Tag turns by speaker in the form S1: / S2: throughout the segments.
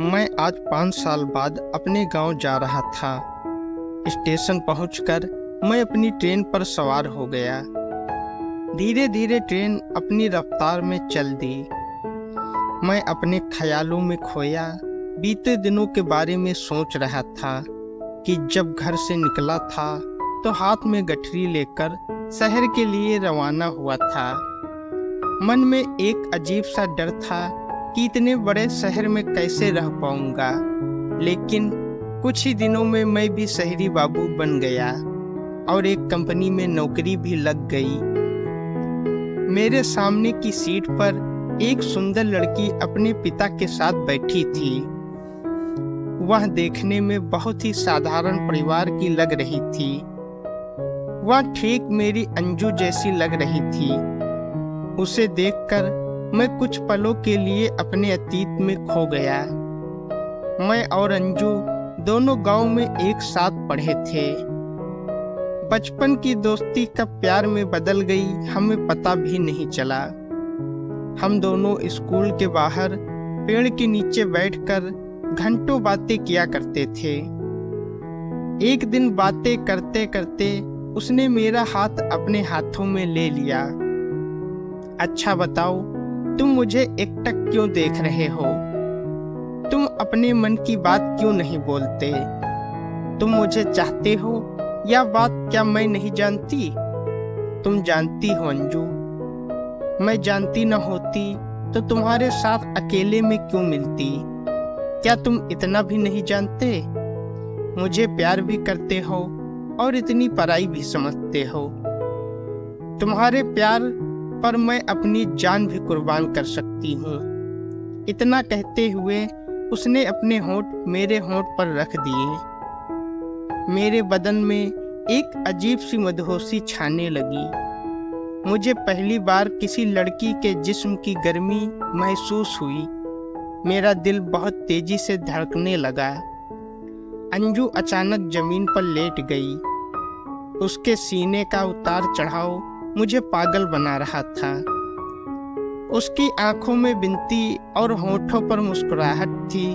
S1: मैं आज 5 साल बाद अपने गांव जा रहा था। स्टेशन पहुंचकर मैं अपनी ट्रेन पर सवार हो गया। धीरे धीरे ट्रेन अपनी रफ्तार में चल दी। मैं अपने ख्यालों में खोया बीते दिनों के बारे में सोच रहा था कि जब घर से निकला था तो हाथ में गठरी लेकर शहर के लिए रवाना हुआ था। मन में एक अजीब सा डर था कि इतने बड़े शहर में कैसे रह पाऊंगा, लेकिन कुछ ही दिनों में मैं भी शहरी बाबू बन गया और एक कंपनी में नौकरी भी लग गई। मेरे सामने की सीट पर एक सुंदर लड़की अपने पिता के साथ बैठी थी। वह देखने में बहुत ही साधारण परिवार की लग रही थी। वह ठीक मेरी अंजू जैसी लग रही थी। उसे देखकर मैं कुछ पलों के लिए अपने अतीत में खो गया। मैं और अंजू दोनों गांव में एक साथ पढ़े थे। बचपन की दोस्ती कब प्यार में बदल गई हमें पता भी नहीं चला। हम दोनों स्कूल के बाहर पेड़ के नीचे बैठकर घंटों बातें किया करते थे। एक दिन बातें करते करते उसने मेरा हाथ अपने हाथों में ले लिया। अच्छा बताओ, तुम मुझे एकटक क्यों देख रहे हो? तुम अपने मन की बात क्यों नहीं बोलते? तुम मुझे चाहते हो या बात क्या मैं नहीं जानती? तुम जानती हो अंजू, मैं जानती न होती तो तुम्हारे साथ अकेले में क्यों मिलती? क्या तुम इतना भी नहीं जानते? मुझे प्यार भी करते हो और इतनी पराई भी समझते हो। तुम्हारे प्यार पर मैं अपनी जान भी कुर्बान कर सकती हूँ। इतना कहते हुए उसने अपने होंठ मेरे होंठ पर रख दिए। मेरे बदन में एक अजीब सी मदहोशी छाने लगी। मुझे पहली बार किसी लड़की के जिस्म की गर्मी महसूस हुई। मेरा दिल बहुत तेजी से धड़कने लगा। अंजू अचानक जमीन पर लेट गई। उसके सीने का उतार चढ़ाव मुझे पागल बना रहा था। उसकी आंखों में बिनती और होठों पर मुस्कुराहट थी।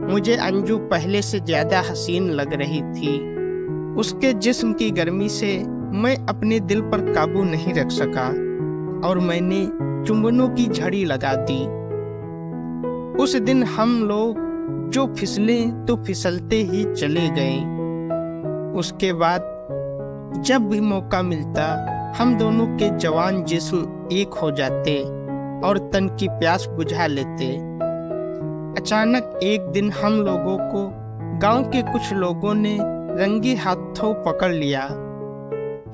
S1: मुझे अंजू पहले से ज्यादा हसीन लग रही थी। उसके जिस्म की गर्मी से मैं अपने दिल पर काबू नहीं रख सका और मैंने चुंबनों की झड़ी लगा दी। उस दिन हम लोग जो फिसले तो फिसलते ही चले गए। उसके बाद जब भी मौका मिलता हम दोनों के जवान जिस्म एक हो जाते और तन की प्यास बुझा लेते। अचानक एक दिन हम लोगों को गांव के कुछ लोगों ने रंगे हाथों पकड़ लिया।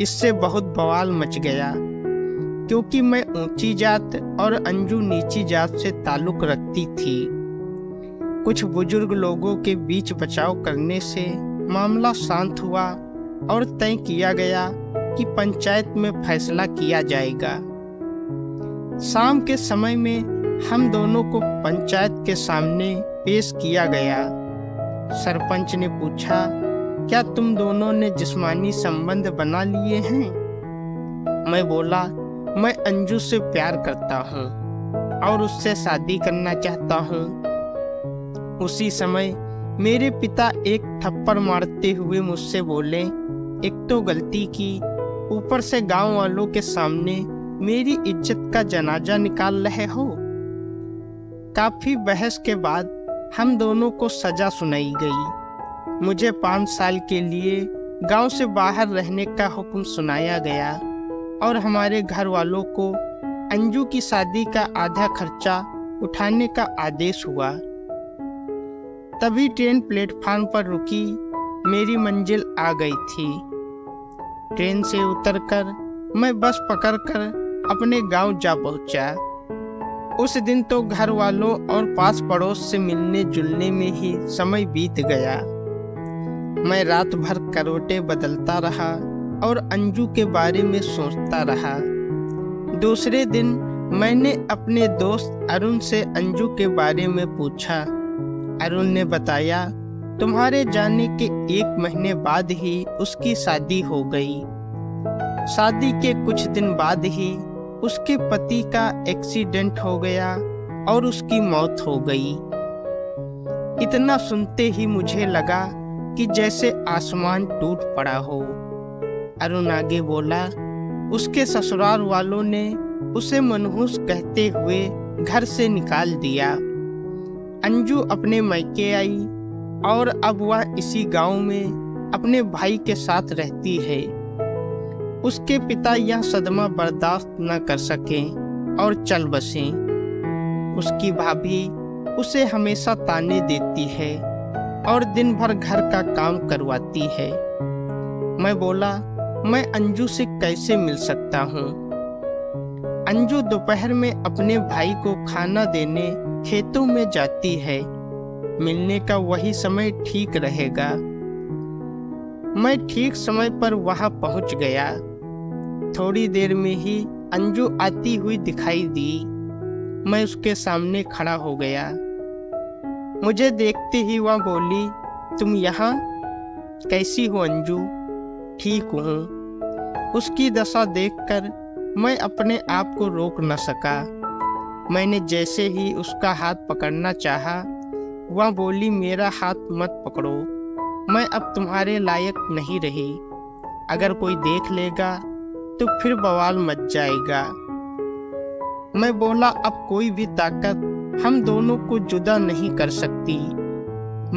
S1: इससे बहुत बवाल मच गया, क्योंकि मैं ऊंची जात और अंजू नीची जात से ताल्लुक रखती थी। कुछ बुजुर्ग लोगों के बीच बचाव करने से मामला शांत हुआ और तय किया गया कि पंचायत में फैसला किया जाएगा। शाम के समय में हम दोनों को पंचायत के सामने पेश किया गया। सरपंच ने पूछा, क्या तुम दोनों ने जिस्मानी संबंध बना लिए हैं? मैं बोला, मैं अंजू से प्यार करता हूँ और उससे शादी करना चाहता हूँ। उसी समय मेरे पिता एक थप्पड़ मारते हुए मुझसे बोले, एक तो गलती की, ऊपर से गांव वालों के सामने मेरी इज्जत का जनाजा निकाल रहे हो। काफी बहस के बाद हम दोनों को सजा सुनाई गई। मुझे 5 साल के लिए गांव से बाहर रहने का हुक्म सुनाया गया और हमारे घर वालों को अंजू की शादी का आधा खर्चा उठाने का आदेश हुआ। तभी ट्रेन प्लेटफार्म पर रुकी। मेरी मंजिल आ गई थी। ट्रेन से उतरकर मैं बस पकड़कर अपने गांव जा पहुंचा। उस दिन तो घर वालों और पास पड़ोस से मिलने जुलने में ही समय बीत गया। मैं रात भर करवटें बदलता रहा और अंजू के बारे में सोचता रहा। दूसरे दिन मैंने अपने दोस्त अरुण से अंजू के बारे में पूछा। अरुण ने बताया, तुम्हारे जाने के 1 महीने बाद ही उसकी शादी हो गई। शादी के कुछ दिन बाद ही उसके पति का एक्सीडेंट हो गया और उसकी मौत हो गई। इतना सुनते ही मुझे लगा कि जैसे आसमान टूट पड़ा हो। अरुण आगे बोला, उसके ससुराल वालों ने उसे मनहूस कहते हुए घर से निकाल दिया। अंजू अपने मायके आई और अब वह इसी गांव में अपने भाई के साथ रहती है। उसके पिता यह सदमा बर्दाश्त न कर सके और चल बसे। उसकी भाभी उसे हमेशा ताने देती है और दिन भर घर का काम करवाती है। मैं बोला, मैं अंजू से कैसे मिल सकता हूँ? अंजू दोपहर में अपने भाई को खाना देने खेतों में जाती है। मिलने का वही समय ठीक रहेगा। मैं ठीक समय पर वहां पहुंच गया। थोड़ी देर में ही अंजू आती हुई दिखाई दी। मैं उसके सामने खड़ा हो गया। मुझे देखते ही वह बोली, तुम यहाँ? कैसी हो अंजू? ठीक हूँ। उसकी दशा देखकर मैं अपने आप को रोक न सका। मैंने जैसे ही उसका हाथ पकड़ना चाहा, वह बोली, मेरा हाथ मत पकड़ो, मैं अब तुम्हारे लायक नहीं रही। अगर कोई देख लेगा तो फिर बवाल मच जाएगा। मैं बोला, अब कोई भी ताकत हम दोनों को जुदा नहीं कर सकती।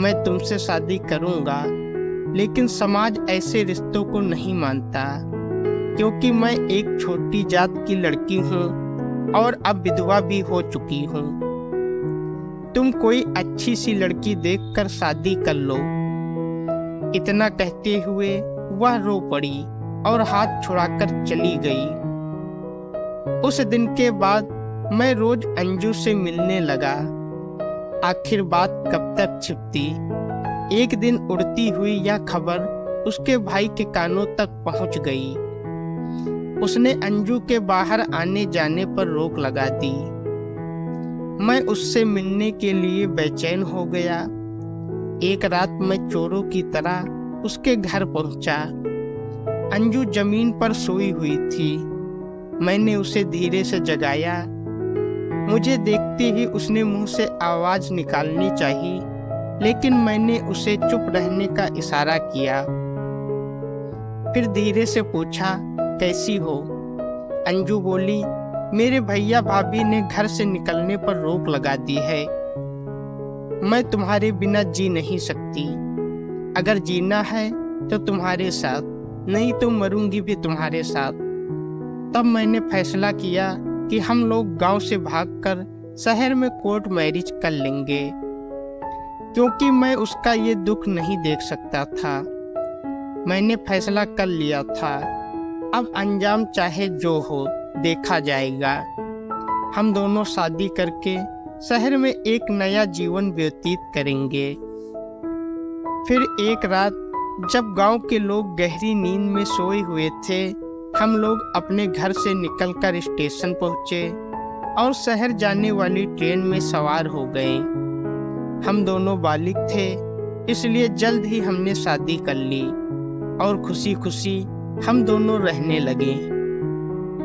S1: मैं तुमसे शादी करूंगा, लेकिन समाज ऐसे रिश्तों को नहीं मानता, क्योंकि मैं एक छोटी जात की लड़की हूँ और अब विधवा भी हो चुकी हूँ। तुम कोई अच्छी सी लड़की देखकर शादी कर लो। इतना कहते हुए वह रो पड़ी और हाथ छुड़ाकर चली गई। उस दिन के बाद मैं रोज अंजू से मिलने लगा। आखिर बात कब तक छिपती? एक दिन उड़ती हुई यह खबर उसके भाई के कानों तक पहुंच गई। उसने अंजू के बाहर आने जाने पर रोक लगा दी। मैं उससे मिलने के लिए बेचैन हो गया। एक रात मैं चोरों की तरह उसके घर पहुंचा। अंजू जमीन पर सोई हुई थी। मैंने उसे धीरे से जगाया। मुझे देखते ही उसने मुंह से आवाज निकालनी चाहिए, लेकिन मैंने उसे चुप रहने का इशारा किया। फिर धीरे से पूछा, कैसी हो? अंजू बोली, मेरे भैया भाभी ने घर से निकलने पर रोक लगा दी है। मैं तुम्हारे बिना जी नहीं सकती। अगर जीना है तो तुम्हारे साथ, नहीं तो मरूंगी भी तुम्हारे साथ। तब मैंने फैसला किया कि हम लोग गांव से भागकर शहर में कोर्ट मैरिज कर लेंगे, क्योंकि मैं उसका ये दुख नहीं देख सकता था। मैंने फैसला कर लिया था। अब अंजाम चाहे जो हो, देखा जाएगा। हम दोनों शादी करके शहर में एक नया जीवन व्यतीत करेंगे। फिर एक रात जब गांव के लोग गहरी नींद में सोए हुए थे, हम लोग अपने घर से निकलकर स्टेशन पहुंचे और शहर जाने वाली ट्रेन में सवार हो गए। हम दोनों बालिग थे, इसलिए जल्द ही हमने शादी कर ली और खुशी खुशी हम दोनों रहने लगे।